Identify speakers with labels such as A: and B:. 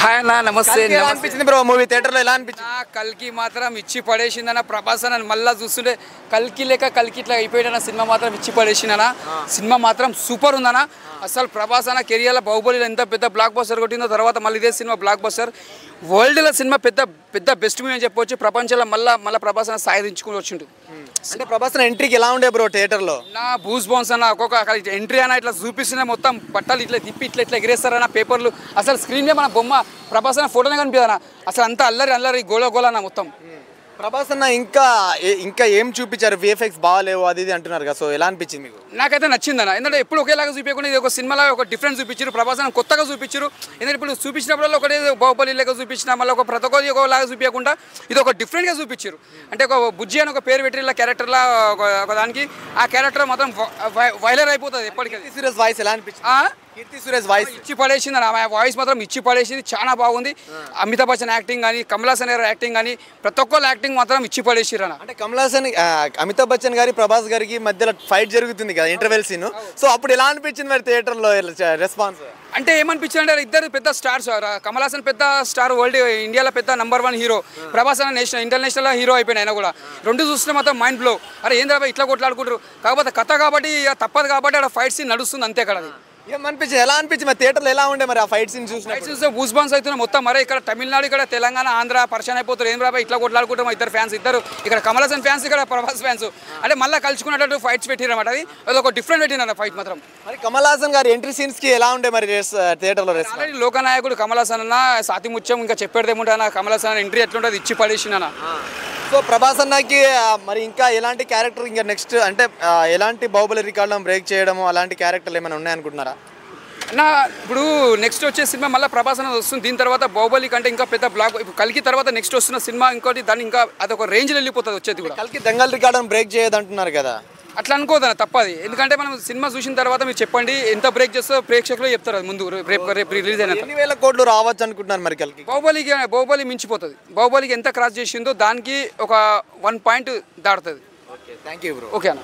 A: Hi అన్న, నమస్తే.
B: ఎలా అనిపించింది బ్రో మూవీ థియేటర్లో? ఎలా అనిపించింది?
A: కల్కి మాత్రం ఇచ్చి పడేసిందన్న. ప్రభాస్ అన్న మళ్ళీ చూస్తుంటే కల్కి లేక కల్కి ఇట్లా అయిపోయాడన్న. సినిమా మాత్రం ఇచ్చి పడేసిందన్న. సినిమా మాత్రం సూపర్ ఉందన్న. అసలు ప్రభాస్ అన్న కెరియర్లో బాహుబలిలో ఎంత పెద్ద బ్లాక్ బస్టర్ కొట్టిందో, తర్వాత మళ్ళీ ఇదే సినిమా బ్లాక్ బస్టర్. వరల్డ్లో సినిమా పెద్ద పెద్ద బెస్ట్ మూవీ అని చెప్పవచ్చు. ప్రపంచంలో మళ్ళీ ప్రభాస్ అన్న సాధించుకుని వచ్చిండు.
B: అంటే ప్రభాస్ ఎంట్రీకి ఎలా ఉండే బ్రో థియేటర్లో?
A: నా బూస్ బౌన్స్ అన్న. ఒక్కొక్క ఎంట్రీ అన్న ఇట్లా చూపిస్తున్నా, మొత్తం బట్టలు ఇట్లా తిప్పి ఇట్లా ఎగిరేస్తారన్న. పేపర్లు అసలు స్క్రీన్లో మన బొమ్మ ప్రభాస్ అన్న ఫోటోనే కనిపించదన్న. అసలు అంతా అల్లరి గోల అన్న మొత్తం.
B: ప్రభాస్ అన్న ఇంకా ఏం చూపించారు? విఎఫ్ఎక్స్ బాగాలేవు అది ఇది అంటున్నారు కదా, సో ఎలా అనిపించింది మీకు?
A: నాకైతే నచ్చిందన్న. ఎందుకంటే ఎప్పుడు ఒకేలాగా చూపించకుండా ఇది ఒక సినిమాలో ఒక డిఫరెన్స్ చూపించారు. ప్రభాస్ అన్న కొత్తగా చూపించారు. ఎందుకంటే ఇప్పుడు చూపించినప్పుడు ఒకటే బాహుబలి లెక్క చూపించిన, మళ్ళీ ఒక ప్రతి ఒక్కరి ఒకలాగా చూపించకుండా ఇది ఒక డిఫరెంట్గా చూపించారు. అంటే ఒక బుజ్జి అని ఒక పేరు పెట్టిన క్యారెక్టర్లా ఒక దానికి ఆ క్యారెక్టర్ మాత్రం వైలర్ అయిపోతుంది ఎప్పటికీ.
B: సీరియస్ వాయిస్ ఎలా అనిపించింది? కీర్తి సురేష్ వాయిస్
A: ఇచ్చి పడేసింది అన్న. ఆమె వాయిస్ మాత్రం ఇచ్చి పడేసింది, చాలా బాగుంది. అమితాబ్ బచ్చన్ యాక్టింగ్ కానీ, కమల్ హాసన్ గారి యాక్టింగ్ కానీ, ప్రతి ఒక్కరు యాక్టింగ్ మాత్రం ఇచ్చి పడేసిరు అన్న.
B: అంటే కమల్ హాసన్ అమితాబ్ బచ్చన్ గారి ప్రభాస్ గారికి మధ్యలో ఫైట్ జరుగుతుంది కదా, ఇంటర్వెల్ సీన్. సో అప్పుడు ఎలా అనిపించింది మరి థియేటర్లో రెస్పాన్స్?
A: అంటే ఏమనిపించింది అంటే ఇద్దరు పెద్ద స్టార్స్. కమల్ హాసన్ పెద్ద స్టార్, వరల్డ్ ఇండియాలో పెద్ద నంబర్ 1 హీరో. ప్రభాస్ అన్న ఇంటర్నేషనల్ హీరో అయిపోయినా. ఆయన కూడా రెండు చూస్తే మాత్రం మైండ్ బ్లో. అరే ఏంద్రా ఇట్లా కొట్లాడుకుంటారు. కాకపోతే కథ కాబట్టి తప్పదు కాబట్టి అక్కడ ఫైట్ సీన్ నడుస్తుంది అంతే. అక్కడ
B: ఏమనిపించింది? ఎలా అనిపించింది మరి థియేటర్లో? ఎలా ఉండే మరి ఆ ఫైట్ సీన్
A: చూస్తే బూస్ బాన్స్ అవుతున్నాయి మొత్తం. మరే ఇక్కడ తమిళనాడు, ఇక్కడ తెలంగాణ, ఆంధ్ర పరిచయం అయిపోతారు. ఏం రాబా ఇట్లా కొట్లాడుకుంటాం ఇద్దరు ఫ్యాన్స్. ఇద్దరు ఇక్కడ కమల్ హాసన్ ఫ్యాన్స్, ఇక్కడ ప్రభాస్ ఫ్యాన్స్. అంటే మళ్ళీ కలుసుకున్నట్టు ఫైట్స్ పెట్టిరన్నమాట. అది ఒక డిఫరెంట్ పెట్టిన ఫైట్ మాత్రం.
B: మరి కమల్ హాసన్ గారి ఎంట్రీ సీన్స్ కి ఎలా ఉండే మరి థియేటర్లో?
A: ఆల్రెడీ లోకనాయకుడు కమల్ హాసన్ అన్న, సాతి ముత్యం ఇంకా చెప్పేది ఏముంటా. కమల్ హాసన్ ఎంట్రీ ఎట్లుంటుంది ఇచ్చి పడేసిన.
B: సో ప్రభాస్ అన్నకి మరి ఇంకా ఎలాంటి క్యారెక్టర్ ఇంకా నెక్స్ట్ అంటే ఎలాంటి బాహుబలి రికార్డులను బ్రేక్ చేయడము అలాంటి క్యారెక్టర్లు ఏమైనా ఉన్నాయనుకుంటున్నారా?
A: నా ఇప్పుడు నెక్స్ట్ వచ్చే సినిమా మళ్ళీ ప్రభాస్ అనేది వస్తుంది. దీని తర్వాత బాహుబలి కంటే ఇంకా పెద్ద బ్లాక్. ఇప్పుడు కల్కి తర్వాత నెక్స్ట్ వస్తున్న సినిమా ఇంకోటి, దాన్ని ఇంకా అదొక రేంజ్లో వెళ్ళిపోతుంది వచ్చేది కూడా.
B: కల్కి దంగల్ రికార్డును బ్రేక్ చేయదంటున్నారు కదా,
A: అట్లా అనుకోదన్న తప్పది. ఎందుకంటే మనం సినిమా చూసిన తర్వాత మీరు చెప్పండి ఎంత బ్రేక్ చేస్తుందో ప్రేక్షకులు చెప్తారు. అది ముందు రేపు రిలీజ్ అయిన
B: ఎన్ని వేల కోట్లు రావచ్చు అనుకుంటున్నారు మరి కల్కి?
A: బాహుబలి మించిపోతుంది. బాహుబలికి ఎంత క్రాస్ చేసిందో దానికి ఒక 1 పాయింట్ దాడుతుంది.
B: Thank you bro.
A: ఓకే అన్న.